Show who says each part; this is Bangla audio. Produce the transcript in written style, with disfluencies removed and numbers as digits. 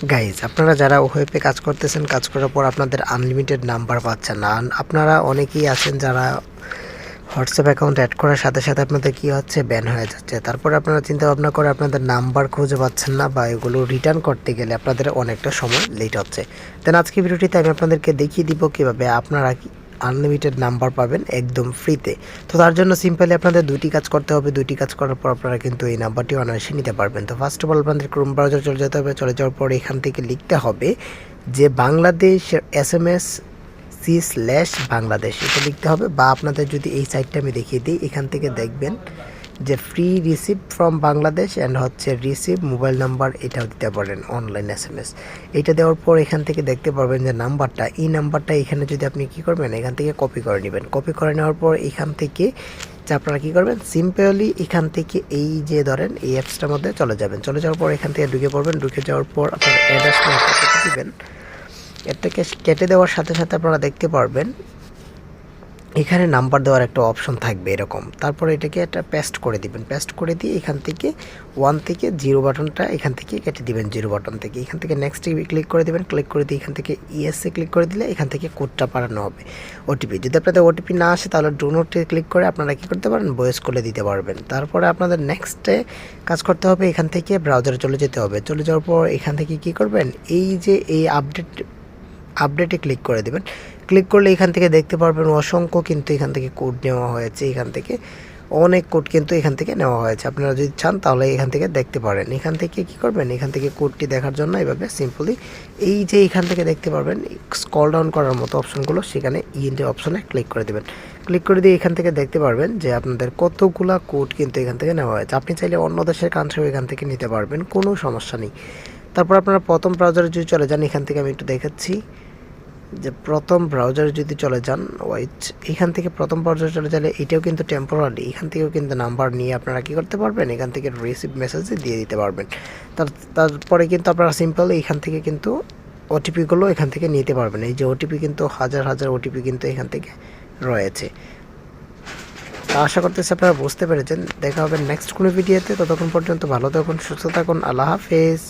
Speaker 1: গাইজ, আপনারা যারা ওয়েবে কাজ করতেছেন, কাজ করার পর আপনাদের আনলিমিটেড নাম্বার পাচ্ছেন না। আপনারা অনেকেই আছেন যারা হোয়াটসঅ্যাপ অ্যাকাউন্ট অ্যাড করার সাথে সাথে আপনাদের কী হচ্ছে, ব্যান হয়ে যাচ্ছে। তারপরে আপনারা চিন্তা ভাবনা করে আপনাদের নাম্বার খুঁজে পাচ্ছেন না, বা এগুলো রিটার্ন করতে গেলে আপনাদের অনেকটা সময় লেট হচ্ছে। দেন আজকে ভিডিওটিতে আমি আপনাদেরকে দেখিয়ে দিব কীভাবে আপনারা আনলিমিটেড নাম্বার পাবেন একদম ফ্রিতে। তো তার জন্য সিম্পলি আপনাদের দুটি কাজ করতে হবে। দুটি কাজ করার পর আপনারা কিন্তু এই নাম্বারটি অনায়াসে নিতে পারবেন। তো ফার্স্ট অফ অল আপনাদের ক্রোম ব্রাউজার চলে যেতে হবে। চলে যাওয়ার পর এখান থেকে লিখতে হবে যে বাংলাদেশ SMS C/বাংলাদেশ, এটা লিখতে হবে। বা আপনাদের যদি এই সাইটটা আমি দেখিয়ে দিই, এখান থেকে দেখবেন যে free receive from Bangladesh and হচ্ছে রিসিভ মোবাইল নাম্বার, এটাও দিতে পারেন অনলাইন SMS। এইটা দেওয়ার পর এখান থেকে দেখতে পারবেন যে নাম্বারটা, এই নাম্বারটা এখানে যদি আপনি কী করবেন, এখান থেকে কপি করে নেবেন। কপি করে নেওয়ার পর এখান থেকে যে আপনারা কী করবেন, সিম্পলি এখান থেকে এই যে ধরেন এই অ্যাপসটার মধ্যে চলে যাবেন। চলে যাওয়ার পর এখান থেকে ঢুকে পড়বেন। ঢুকে যাওয়ার পর আপনার অ্যাড্রেসটা কেটে দেবেন। এটাকে কেটে দেওয়ার সাথে সাথে আপনারা দেখতে পারবেন এখানে নাম্বার দেওয়ার একটা অপশন থাকবে এরকম। তারপরে এটাকে একটা পেস্ট করে দিবেন। পেস্ট করে দিয়ে এখান থেকে 1 থেকে 0 বাটনটা এখান থেকে কেটে দিবেন। 0 বাটন থেকে এখান থেকে নেক্সটে ক্লিক করে দিবেন। ক্লিক করে দিয়ে এখান থেকে ইয়েসে ক্লিক করে দিলে এখান থেকে কোডটা পাঠানো হবে, ওটিপি। যদি আপনাদের ওটিপি না আসে তাহলে ডো নটে ক্লিক করে আপনারা কী করতে পারেন, ভয়েস কলে দিতে পারবেন। তারপরে আপনাদের নেক্সটে কাজ করতে হবে, এখান থেকে ব্রাউজারে চলে যেতে হবে। চলে যাওয়ার পর এখান থেকে কী করবেন, এই যে এই আপডেটে ক্লিক করে দেবেন। ক্লিক করলে এখান থেকে দেখতে পারবেন অসংখ্য কিন্তু এখান থেকে কোড নেওয়া হয়েছে। এখান থেকে অনেক কোড কিন্তু এখান থেকে নেওয়া হয়েছে। আপনারা যদি চান তাহলে এখান থেকে দেখতে পারেন। এখান থেকে কি করবেন, এখান থেকে কোডটি দেখার জন্য এভাবে সিম্পলি এই যে এখান থেকে দেখতে পারবেন স্ক্রল ডাউন করার মতো অপশনগুলো, সেখানে ইএনটি অপশনে ক্লিক করে দেবেন। ক্লিক করে দিয়ে এখান থেকে দেখতে পারবেন যে আপনাদের কতগুলা কোড কিন্তু এখান থেকে নেওয়া হয়েছে। আপনি চাইলে অন্য দেশের কান্ট্রিও এখান থেকে নিতে পারবেন, কোনো সমস্যা নেই। তারপর আপনারা প্রথম ব্রাউজারে যদি চলে যান, এখান থেকে আমি একটু দেখাচ্ছি যে প্রথম ব্রাউজারে যদি চলে যান, এখান থেকে প্রথম ব্রাউজারে চলে গেলে এটাও কিন্তু টেম্পোরারি, এখান থেকেও কিন্তু নাম্বার নিয়ে আপনারা কী করতে পারবেন, এখান থেকে রিসিভ মেসেজ দিয়ে দিতে পারবেন। তারপরে কিন্তু আপনারা সিম্পলি এখান থেকে কিন্তু ওটিপিগুলো এখান থেকে নিতে পারবেন। এই যে ওটিপি কিন্তু হাজার হাজার ওটিপি কিন্তু এখান থেকে রয়েছে। তা আশা করতেছি আপনারা বুঝতে পেরেছেন। দেখা হবে নেক্সট কোনো ভিডিওতে। ততক্ষণ পর্যন্ত ভালো থাকুন, সুস্থ থাকুন। আল্লাহ হাফেজ।